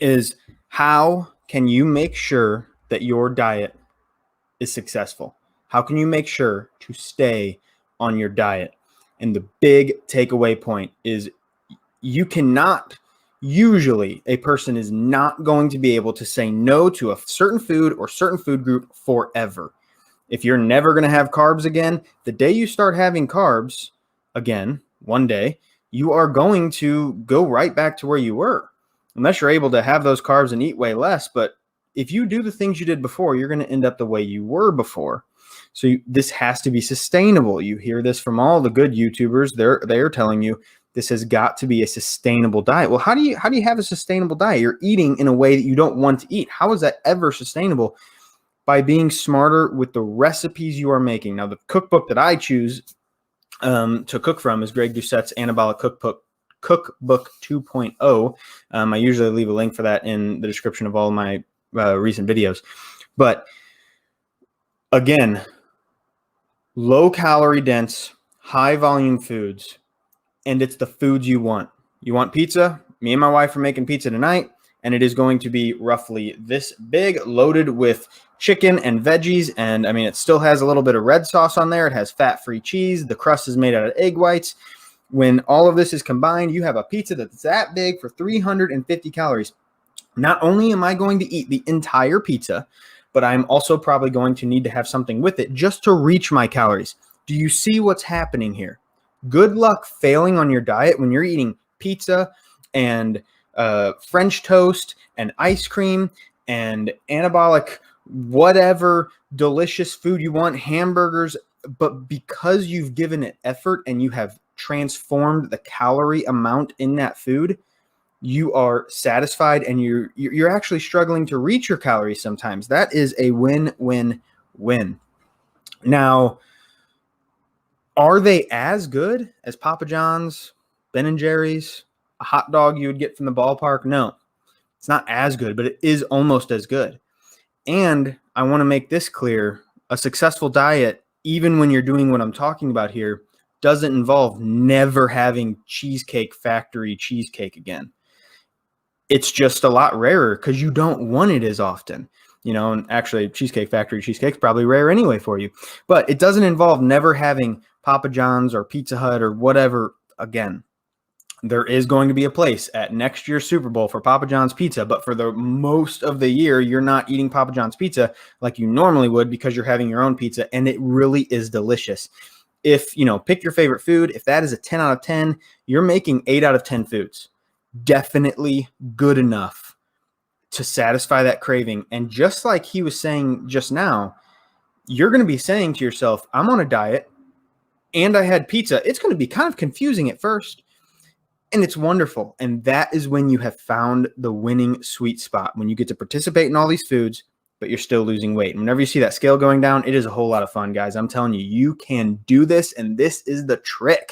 is how can you make sure that your diet is successful? How can you make sure to stay on your diet? And the big takeaway point is you cannot, usually a person is not going to be able to say no to a certain food or certain food group forever. If you're never going to have carbs again, the day you start having carbs again, one day, you are going to go right back to where you were, unless you're able to have those carbs and eat way less. But if you do the things you did before, you're going to end up the way you were before. So this has to be sustainable. You hear this from all the good YouTubers. They're telling you this has got to be a sustainable diet. Well, how do you have a sustainable diet? You're eating in a way that you don't want to eat. How is that ever sustainable? By being smarter with the recipes you are making. Now, the cookbook that I choose to cook from is Greg Doucette's Anabolic Cookbook 2.0. I usually leave a link for that in the description of all my recent videos. But again, low calorie dense, high volume foods, and it's the foods you want. You want pizza? Me and my wife are making pizza tonight, and it is going to be roughly this big, loaded with chicken and veggies. And I mean, it still has a little bit of red sauce on there. It has fat-free cheese. The crust is made out of egg whites. When all of this is combined, you have a pizza that's that big for 350 calories. Not only am I going to eat the entire pizza, but I'm also probably going to need to have something with it just to reach my calories. Do you see what's happening here? Good luck failing on your diet when you're eating pizza and French toast and ice cream and anabolic whatever delicious food you want, hamburgers, but because you've given it effort and you have transformed the calorie amount in that food, you are satisfied and you're actually struggling to reach your calories sometimes. That is a win-win-win. Now, are they as good as Papa John's, Ben & Jerry's, a hot dog you would get from the ballpark? No, it's not as good, but it is almost as good. And I want to make this clear. A successful diet, even when you're doing what I'm talking about here, doesn't involve never having Cheesecake Factory cheesecake again. It's just a lot rarer because you don't want it as often. You know, and actually Cheesecake Factory cheesecake's probably rare anyway for you. But it doesn't involve never having Papa John's or Pizza Hut or whatever again. There is going to be a place at next year's Super Bowl for Papa John's pizza, but for the most of the year, you're not eating Papa John's pizza like you normally would because you're having your own pizza, and it really is delicious. If, you know, pick your favorite food. If that is a 10 out of 10, you're making 8 out of 10 foods. Definitely good enough to satisfy that craving. And just like he was saying just now, you're going to be saying to yourself, I'm on a diet and I had pizza. It's going to be kind of confusing at first. And it's wonderful. And that is when you have found the winning sweet spot, when you get to participate in all these foods, but you're still losing weight. And whenever you see that scale going down, it is a whole lot of fun, guys. I'm telling you, you can do this. And this is the trick.